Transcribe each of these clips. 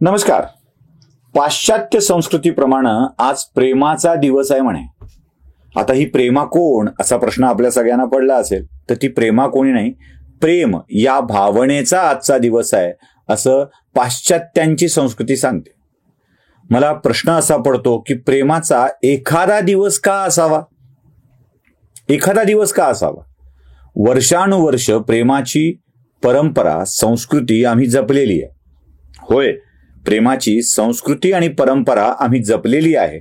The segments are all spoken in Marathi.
नमस्कार. पाश्चात्य संस्कृतीप्रमाणे आज प्रेमाचा दिवस आहे म्हणे. आता ही प्रेमा कोण असा प्रश्न आपल्या सगळ्यांना पडला असेल, तर ती प्रेमा कोणी नाही, प्रेम या भावनेचा आजचा दिवस आहे असं पाश्चात्यांची संस्कृती सांगते. मला प्रश्न असा पडतो की प्रेमाचा एखादा दिवस का असावा? एखादा दिवस का असावा? वर्षानुवर्ष प्रेमाची परंपरा संस्कृती आम्ही जपलेली आहे. होय, प्रेमाची संस्कृती आणि परंपरा आम्ही जपलेली आहे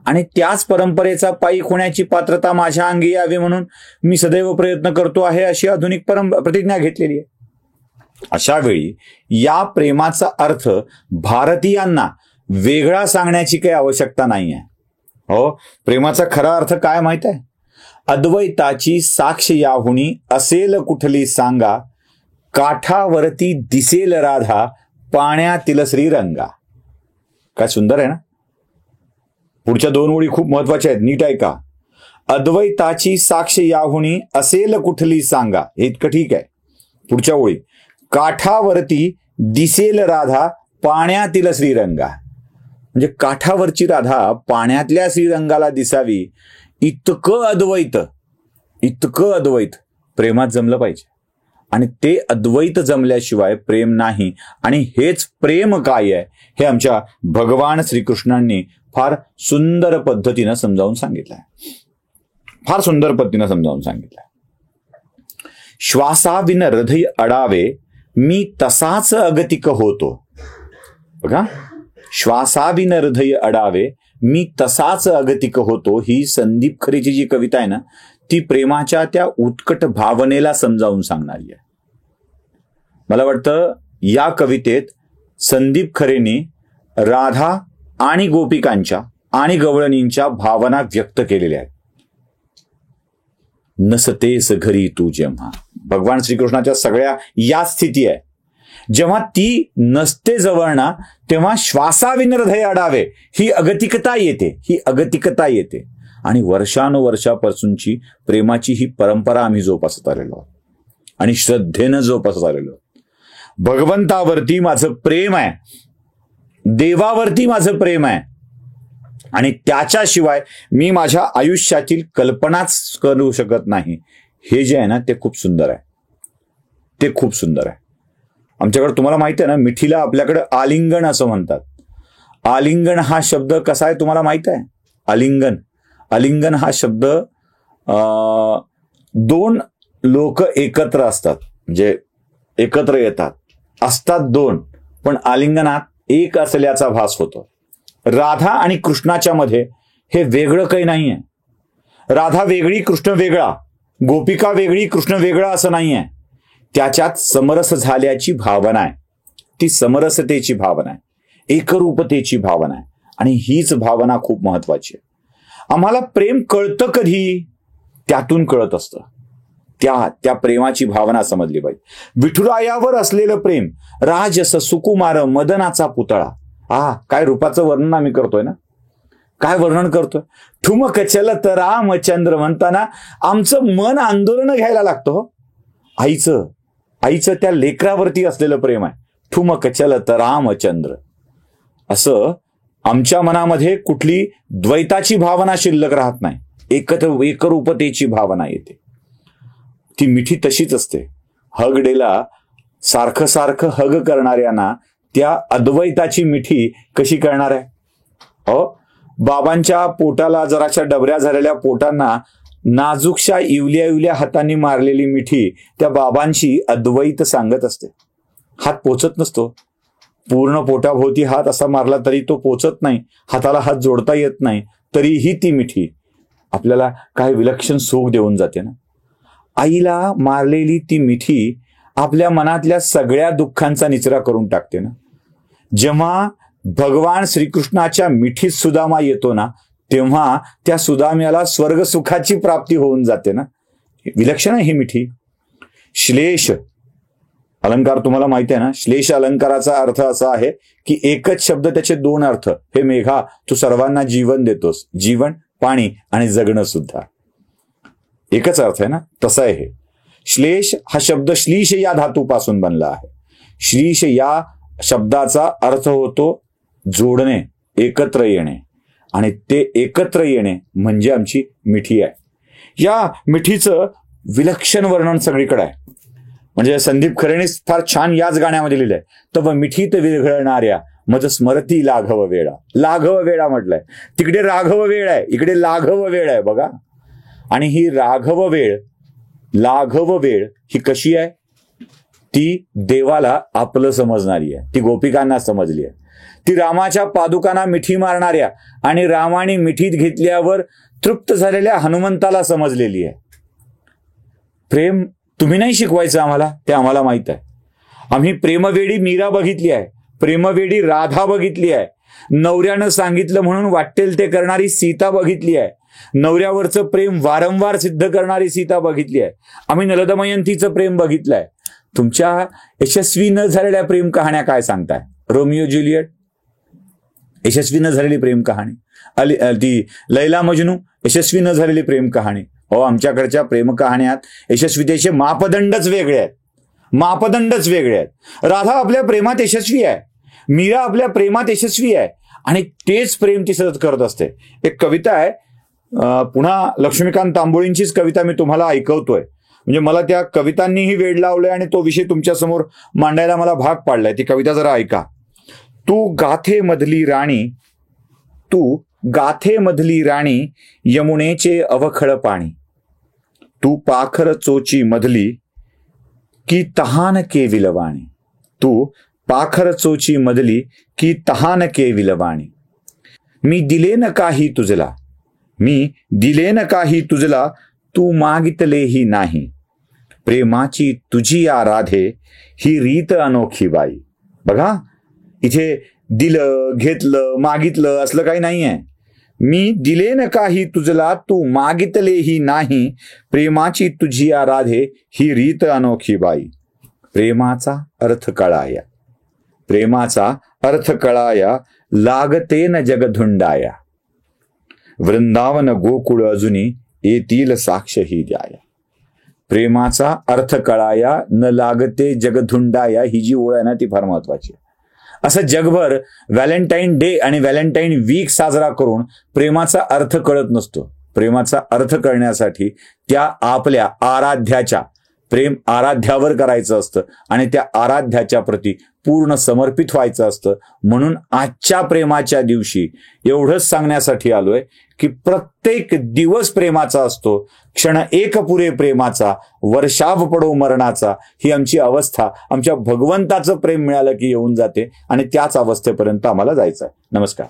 आणि त्याच परंपरेचा पायी होण्याची पात्रता माझ्या अंगी यावी म्हणून मी सदैव प्रयत्न करतो आहे अशी आधुनिक प्रतिज्ञा घेतलेली आहे. अशा वेळी या प्रेमाचा अर्थ भारतीयांना वेगळा सांगण्याची काही आवश्यकता नाही आहे. हो, प्रेमाचा खरा अर्थ काय माहित आहे? अद्वैताची साक्ष याहुनी असेल कुठली सांगा, काठावरती दिसेल राधा पाण्यातील श्रीरंगा. काय सुंदर आहे ना. पुढच्या दोन ओळी खूप महत्वाच्या आहेत, नीट ऐका. अद्वैताची साक्ष याहुनी असेल कुठली सांगा, हे इतकं ठीक आहे. पुढच्या ओळी, काठावरती दिसेल राधा पाण्यातील श्रीरंगा. म्हणजे काठावरची राधा पाण्यातल्या श्रीरंगाला दिसावी इतकं अद्वैत प्रेमात जमलं पाहिजे. आणि ते अद्वैत जमल्याशिवाय प्रेम नाही. आणि हेच प्रेम काय आहे हे आमच्या भगवान श्रीकृष्णांनी फार सुंदर पद्धतीनं समजावून सांगितलंय. श्वासाविन हृदय अडावे मी तसाच अगतिक होतो. बघा, श्वासाविन हृदय अडावे मी तसाच अगतिक होतो ही संदीप खरेची जी कविता आहे ना, ती प्रेमाच्या त्या उत्कट भावनेला समजावून सांगणारी आहे. मला वाटतं या कवितेत संदीप खरेंनी राधा आणि गोपिकांच्या आणि गवळणींच्या भावना व्यक्त केलेल्या आहेत. नसतेस घरी तू जेव्हा, भगवान श्रीकृष्णाच्या सगळ्या या स्थिती आहे. जेव्हा ती नसते जवळ ना, तेव्हा श्वासाविन हृदय अडावे ही अगतिकता येते. आणि वर्षानुवर्षापासूनची प्रेमाची ही परंपरा आम्ही जोपासत आलेलो आहोत आणि श्रद्धेनं जोपासत आलेलो आहोत. भगवंतावरती माझं प्रेम आहे, देवावरती माझं प्रेम आहे आणि त्याच्याशिवाय मी माझ्या आयुष्यातील कल्पनाच करू शकत नाही. हे जे आहे ना, ते खूप सुंदर आहे. आमच्याकडे तुम्हाला माहिती आहे ना, मिठीला आपल्याकडे आलिंगन असं म्हणतात. आलिंगन हा शब्द कसा आहे तुम्हाला माहित आहे? आलिंगन हा शब्द दोन लोक एकत्र असतात, म्हणजे एकत्र येतात, असतात दोन, पण आलिंगनात एक असल्याचा भास होतो. राधा आणि कृष्णाच्या मध्ये हे वेगळं काही नाहीये. राधा वेगळी, कृष्ण वेगळा, गोपिका वेगळी, कृष्ण वेगळा असं नाहीये. त्याच्यात समरस झाल्याची भावना आहे. ती समरसतेची भावना आहे, एकरूपतेची भावना आहे आणि हीच भावना खूप महत्वाची आहे. आम्हाला प्रेम कळतं कधी? त्यातून कळत असतं. त्या प्रेमाची भावना समजली पाहिजे. विठुरायावर असलेलं प्रेम, राजस सुकुमार मदनाचा पुतळा. काय रूपाचं वर्णन आम्ही करतोय ना, काय वर्णन करतोय. ठुमक चलत रामचंद्र म्हणताना आमचं मन आंदोलन घ्यायला लागतं. आईचं त्या लेकरावरती असलेलं प्रेम आहे. ठुमक चलत रामचंद्र. असं आमच्या मनामध्ये कुठली द्वैताची भावना शिल्लक राहत नाही, एकरूपतेची भावना येते. ती मिठी तशीच असते. हग डेला सारखं हग करणाऱ्यांना त्या अद्वैताची मिठी कशी करणार आहे? हो, बाबांच्या पोटाला जराशा डबऱ्या झालेल्या पोटांना नाजूकशा इवल्या हातांनी मारलेली मिठी त्या बाबांची अद्वैत सांगत असते. हात पोचत नसतो, पूर्ण पोटाभोवती हात असा मारला तरी तो पोचत नाही, हाताला हात जोडता येत नाही, तरीही ती मिठी आपल्याला काय विलक्षण सुख देऊन जाते ना. आईला मारलेली ती मिठी आपल्या मनातल्या सगळ्या दुःखांचा निचरा करून टाकते ना. जेव्हा भगवान श्रीकृष्णाच्या मिठीत सुदामा येतो ना, तेव्हा त्या सुदाम्याला स्वर्ग सुखाची प्राप्ती होऊन जाते ना. विलक्षण आहे ही मिठी. श्लेष अलंकार तुम्हाला माहिती आहे ना. श्लेष अलंकाराचा अर्थ असा आहे की एकच शब्द त्याचे दोन अर्थ. हे मेघा, तू सर्वांना जीवन देतोस, जीवन, पाणी आणि जगणं सुद्धा एकच अर्थ आहे ना. तसं आहे हे. श्लेष हा शब्द श्लीष या धातूपासून बनला आहे. श्लीष या शब्दाचा अर्थ होतो जोडणे, एकत्र येणे, आणि ते एकत्र येणे म्हणजे आमची मिठी आहे. या मिठीचं विलक्षण वर्णन सगळीकडे आहे. म्हणजे संदीप खरेने फार छान याच गाण्यामध्ये लिहिलंय, तव मिठीत विरघळणाऱ्या मज स्मरती लाघव वेळा. लाघव वेळा म्हटलंय, तिकडे राघव वेळ आहे, इकडे लाघव वेळ आहे बघा. आणि ही लाघव वेळ ही कशी आहे? ती देवाला आपलं समजणारी आहे, ती गोपिकांना समजली आहे. ती रामाच्या पादुकांना मिठी मारणाऱ्या आणि रामाने मिठीत घेतल्यावर तृप्त झालेल्या हनुमंताला समजलेली आहे. प्रेम तुम्ही नाही शिकवायचं आम्हाला, ते आम्हाला माहित आहे. आम्ही प्रेमवेडी मीरा बघितली आहे, प्रेमवेडी राधा बघितली आहे, नवऱ्यानं सांगितलं म्हणून वाटेल ते करणारी सीता बघितली आहे, नवऱ्यावरचं प्रेम वारंवार सिद्ध करणारी सीता बघितली आहे. आम्ही नलदमयंतीचं प्रेम बघितलंय. तुमच्या यशस्वी न झालेल्या प्रेम कहाण्या काय सांगताय? रोमिओ ज्युलियट यशस्वी न झालेली प्रेम कहाणी, ती लैला मजनू यशस्वी न झालेली प्रेम कहाणी. आमच्याकडच्या प्रेम कहाण्यात यशस्वीतेचे मापदंडच वेगळे आहेत, मापदंडच वेगळे आहेत. राधा आपल्या प्रेमात यशस्वी आहे, मीरा आपल्या प्रेमात यशस्वी आहे, आणि तेच प्रेम ती सतत करत असते. एक कविता आहे, पुन्हा लक्ष्मीकांत तांबोळींचीच कविता मी तुम्हाला ऐकवतोय. म्हणजे मला त्या कवितांनीही वेड लावलंय आणि तो विषय तुमच्या समोर मांडायला मला भाग पाडलाय. ती कविता जरा ऐका. तू गाथेमधली राणी यमुनेचे अवखळ पाणी, तू पाखर चोची मधली की तहान के विलवाणी, तू पाखर चोची मधली की तहान के विलवाणी. मी दिलेन काही तुझला तू मागितलेही नाही, प्रेमाची तुझी या राधे ही रीत अनोखी बाई. बघा, इथे दिलं, घेतलं, मागितलं असलं काही नाहीये. मी दिलेन काही तुझला तू मागितलेही नाही, प्रेमाची तुझी या राधे ही रीत अनोखी बाई. प्रेमाचा अर्थ कळाया लागते न जगधुंडाया, वृंदावन गोकुळ अजुनी येतील साक्ष ही द्याया. प्रेमाचा अर्थ कळाया न लागते जगधुंडाया, ही जी ओळ आहे ना ती फार महत्वाची आहे. असं जगभर व्हॅलेंटाईन डे आणि व्हॅलेंटाईन वीक साजरा करून प्रेमाचा अर्थ कळत नसतो. प्रेमाचा अर्थ कळण्यासाठी त्या आपल्या आराध्याच्या प्रेम आराध्यावर करायचं असतं आणि त्या आराध्याच्या प्रती पूर्ण समर्पित व्हायचं असतं. म्हणून आजच्या प्रेमाच्या दिवशी एवढंच सांगण्यासाठी आलोय की प्रत्येक दिवस प्रेमाचा असतो, क्षण एक पुरे प्रेमाचा, वर्षाव पडो मरणाचा. ही आमची अवस्था आमच्या भगवंताचं प्रेम मिळालं की येऊन जाते आणि त्याच अवस्थेपर्यंत आम्हाला जायचं आहे. नमस्कार.